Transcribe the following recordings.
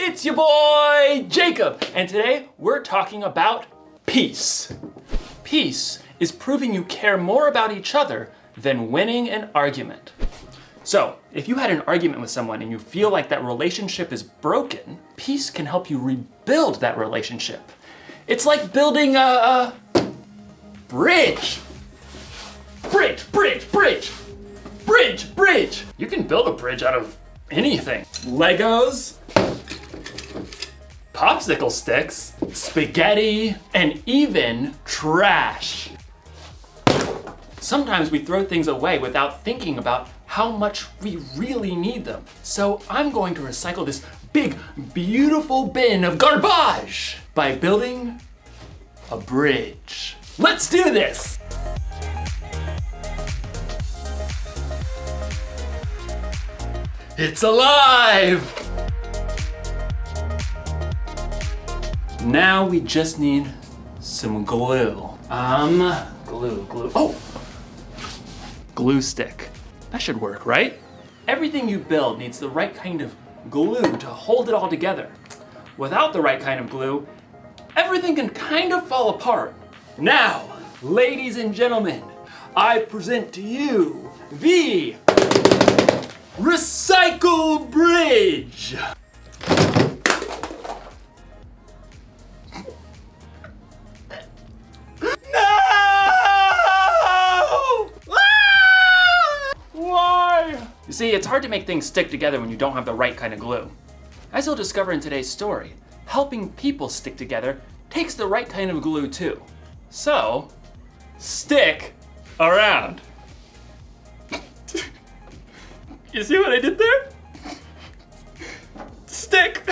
It's your boy, Jacob, and today we're talking about peace. Peace is proving you care more about each other than winning an argument. So, if you had an argument with someone and you feel like that relationship is broken, peace can help you rebuild that relationship. It's like building a bridge. Bridge. You can build a bridge out of anything. Legos, popsicle sticks, spaghetti, and even trash. Sometimes we throw things away without thinking about how much we really need them. So I'm going to recycle this big, beautiful bin of garbage by building a bridge. Let's do this! It's alive! Now we just need some glue. Glue. Oh! Glue stick. That should work, right? Everything you build needs the right kind of glue to hold it all together. Without the right kind of glue, everything can kind of fall apart. Now, ladies and gentlemen, I present to you the Recycle Bridge! You see, it's hard to make things stick together when you don't have the right kind of glue. As you'll discover in today's story, helping people stick together takes the right kind of glue too. So, stick around. You see what I did there? Stick.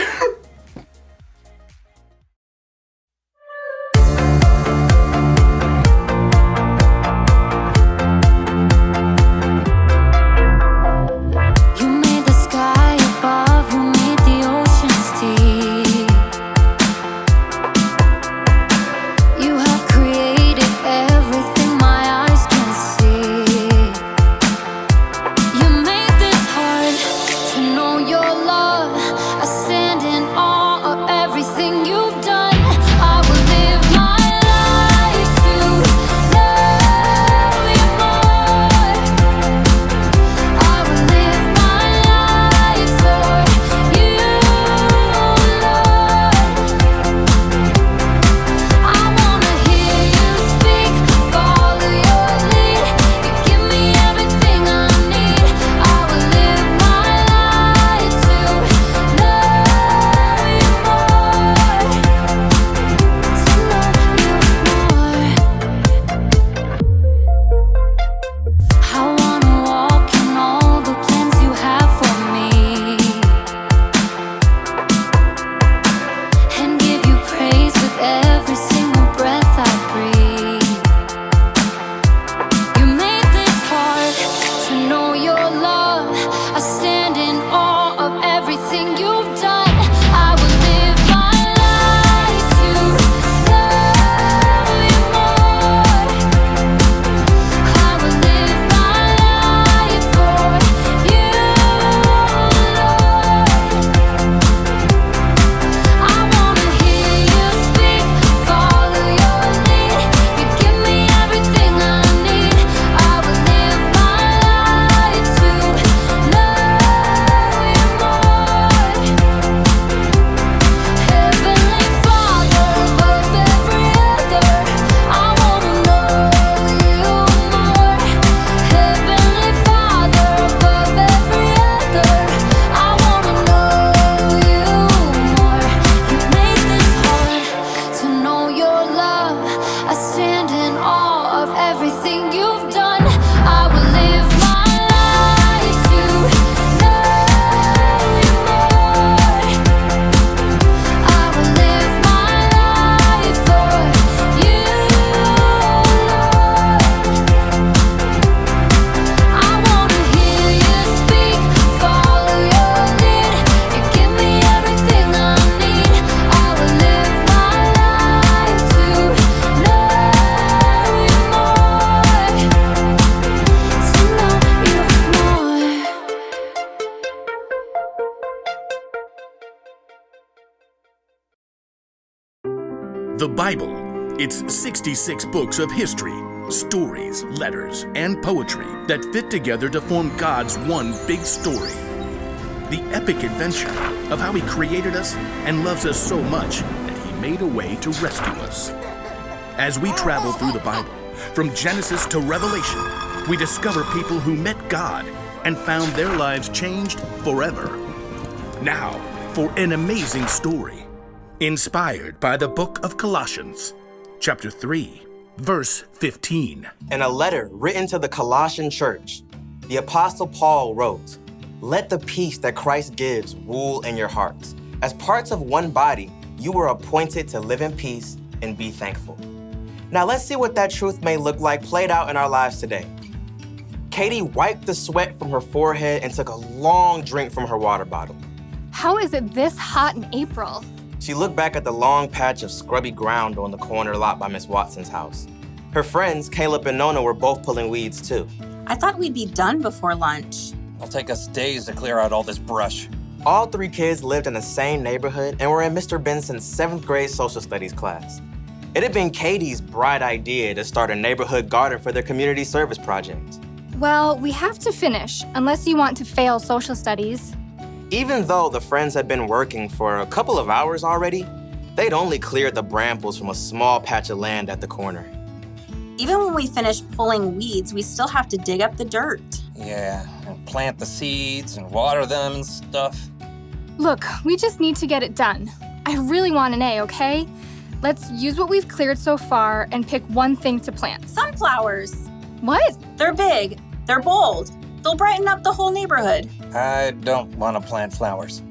The Bible. It's 66 books of history, stories, letters, and poetry that fit together to form God's one big story. The epic adventure of how He created us and loves us so much that He made a way to rescue us. As we travel through the Bible, from Genesis to Revelation, we discover people who met God and found their lives changed forever. Now, for an amazing story, inspired by the book of Colossians, chapter 3, verse 15. In a letter written to the Colossian church, the Apostle Paul wrote, "Let the peace that Christ gives rule in your hearts. As parts of one body, you were appointed to live in peace and be thankful." Now let's see what that truth may look like played out in our lives today. Katie wiped the sweat from her forehead and took a long drink from her water bottle. How is it this hot in April? She looked back at the long patch of scrubby ground on the corner lot by Miss Watson's house. Her friends, Caleb and Nona, were both pulling weeds too. I thought we'd be done before lunch. It'll take us days to clear out all this brush. All three kids lived in the same neighborhood and were in Mr. Benson's 7th grade social studies class. It had been Katie's bright idea to start a neighborhood garden for their community service project. Well, we have to finish, unless you want to fail social studies. Even though the friends had been working for a couple of hours already, they'd only cleared the brambles from a small patch of land at the corner. Even when we finish pulling weeds, we still have to dig up the dirt. Yeah, and plant the seeds and water them and stuff. Look, we just need to get it done. I really want an A, okay? Let's use what we've cleared so far and pick one thing to plant. Sunflowers. What? They're big. They're bold. They'll brighten up the whole neighborhood. I don't want to plant flowers.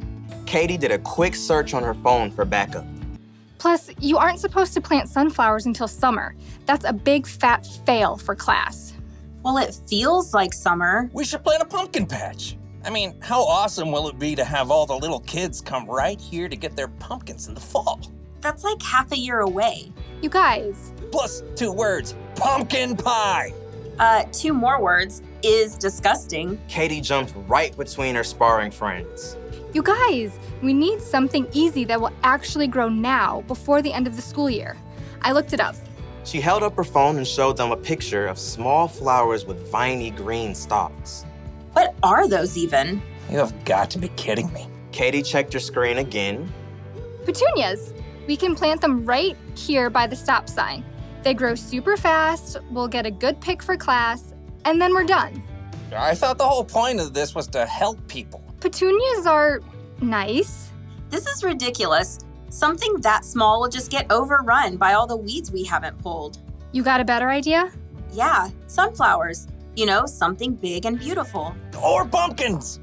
Katie did a quick search on her phone for backup. Plus, you aren't supposed to plant sunflowers until summer. That's a big fat fail for class. Well, it feels like summer. We should plant a pumpkin patch. I mean, how awesome will it be to have all the little kids come right here to get their pumpkins in the fall? That's like half a year away. You guys. Plus 2 words, pumpkin pie. 2 more words, is disgusting. Katie jumped right between her sparring friends. You guys, we need something easy that will actually grow now, before the end of the school year. I looked it up. She held up her phone and showed them a picture of small flowers with viney green stalks. What are those even? You have got to be kidding me. Katie checked her screen again. Petunias. We can plant them right here by the stop sign. They grow super fast, we'll get a good pick for class, and then we're done. I thought the whole point of this was to help people. Petunias are nice. This is ridiculous. Something that small will just get overrun by all the weeds we haven't pulled. You got a better idea? Yeah, sunflowers. You know, something big and beautiful. Or pumpkins.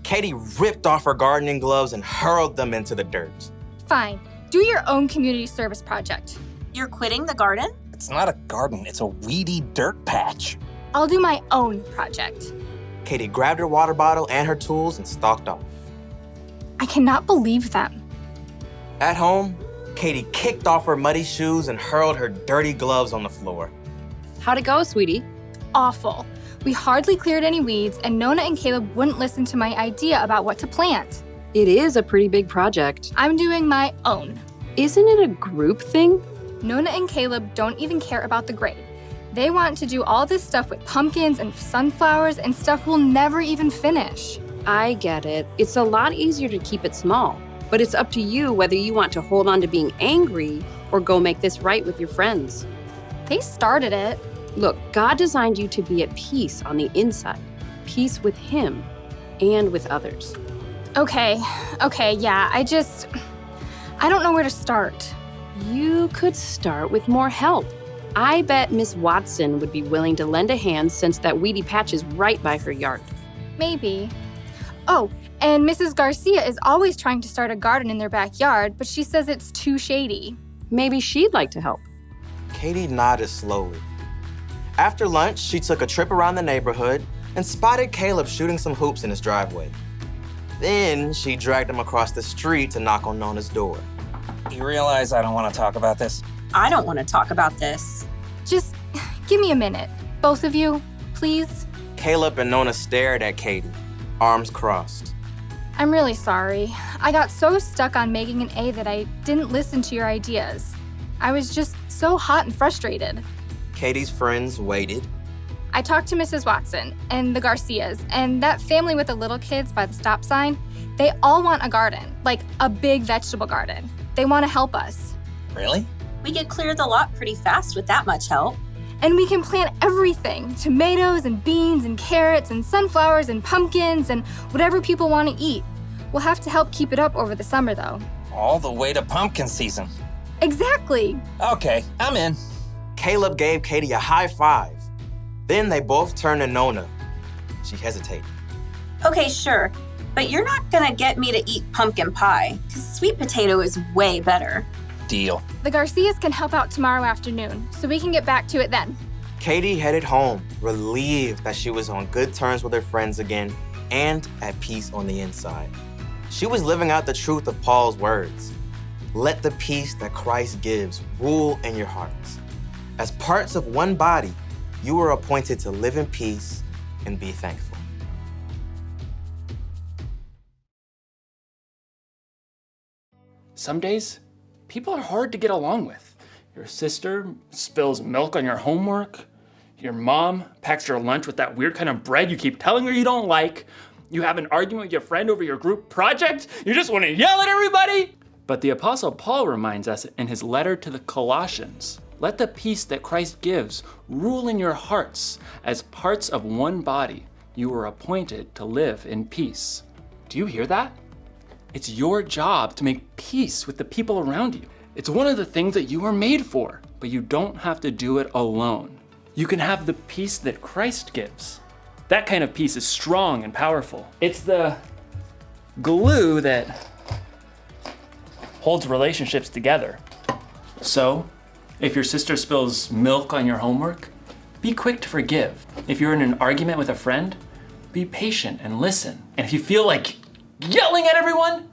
Katie ripped off her gardening gloves and hurled them into the dirt. Fine. Do your own community service project. You're quitting the garden? It's not a garden, it's a weedy dirt patch. I'll do my own project. Katie grabbed her water bottle and her tools and stalked off. I cannot believe them. At home, Katie kicked off her muddy shoes and hurled her dirty gloves on the floor. How'd it go, sweetie? Awful. We hardly cleared any weeds, and Nona and Caleb wouldn't listen to my idea about what to plant. It is a pretty big project. I'm doing my own. Isn't it a group thing? Nona and Caleb don't even care about the grade. They want to do all this stuff with pumpkins and sunflowers and stuff we'll never even finish. I get it. It's a lot easier to keep it small, but it's up to you whether you want to hold on to being angry or go make this right with your friends. They started it. Look, God designed you to be at peace on the inside, peace with Him and with others. Okay, yeah, I don't know where to start. You could start with more help. I bet Miss Watson would be willing to lend a hand since that weedy patch is right by her yard. Maybe. Oh, and Mrs. Garcia is always trying to start a garden in their backyard, but she says it's too shady. Maybe she'd like to help. Katie nodded slowly. After lunch, she took a trip around the neighborhood and spotted Caleb shooting some hoops in his driveway. Then she dragged him across the street to knock on Nona's door. You realize I don't want to talk about this? I don't want to talk about this. Just give me a minute. Both of you, please. Caleb and Nona stared at Katie, arms crossed. I'm really sorry. I got so stuck on making an A that I didn't listen to your ideas. I was just so hot and frustrated. Katie's friends waited. I talked to Mrs. Watson and the Garcias and that family with the little kids by the stop sign. They all want a garden, like a big vegetable garden. They want to help us. Really? We could clear the lot pretty fast with that much help. And we can plant everything, tomatoes and beans and carrots and sunflowers and pumpkins and whatever people want to eat. We'll have to help keep it up over the summer, though. All the way to pumpkin season. Exactly. Okay, I'm in. Caleb gave Katie a high five. Then they both turned to Nona. She hesitated. Okay, sure. But you're not gonna get me to eat pumpkin pie, because sweet potato is way better. Deal. The Garcias can help out tomorrow afternoon, so we can get back to it then. Katie headed home, relieved that she was on good terms with her friends again and at peace on the inside. She was living out the truth of Paul's words. Let the peace that Christ gives rule in your hearts. As parts of one body, you were appointed to live in peace and be thankful. Some days, people are hard to get along with. Your sister spills milk on your homework. Your mom packs your lunch with that weird kind of bread you keep telling her you don't like. You have an argument with your friend over your group project. You just want to yell at everybody. But the Apostle Paul reminds us in his letter to the Colossians, let the peace that Christ gives rule in your hearts. As parts of one body, you were appointed to live in peace. Do you hear that? It's your job to make peace with the people around you. It's one of the things that you were made for, but you don't have to do it alone. You can have the peace that Christ gives. That kind of peace is strong and powerful. It's the glue that holds relationships together. So, if your sister spills milk on your homework, be quick to forgive. If you're in an argument with a friend, be patient and listen. And if you feel like yelling at everyone,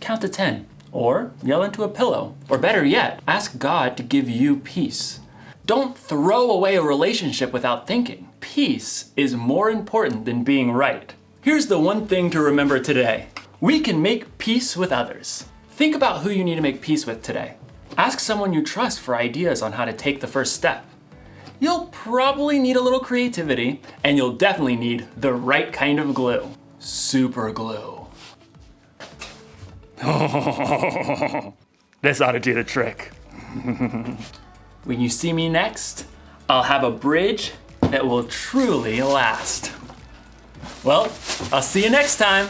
count to 10, or yell into a pillow. Or better yet, ask God to give you peace. Don't throw away a relationship without thinking. Peace is more important than being right. Here's the one thing to remember today. We can make peace with others. Think about who you need to make peace with today. Ask someone you trust for ideas on how to take the first step. You'll probably need a little creativity, and you'll definitely need the right kind of glue. Super glue. This ought to do the trick. When you see me next, I'll have a bridge that will truly last. Well, I'll see you next time.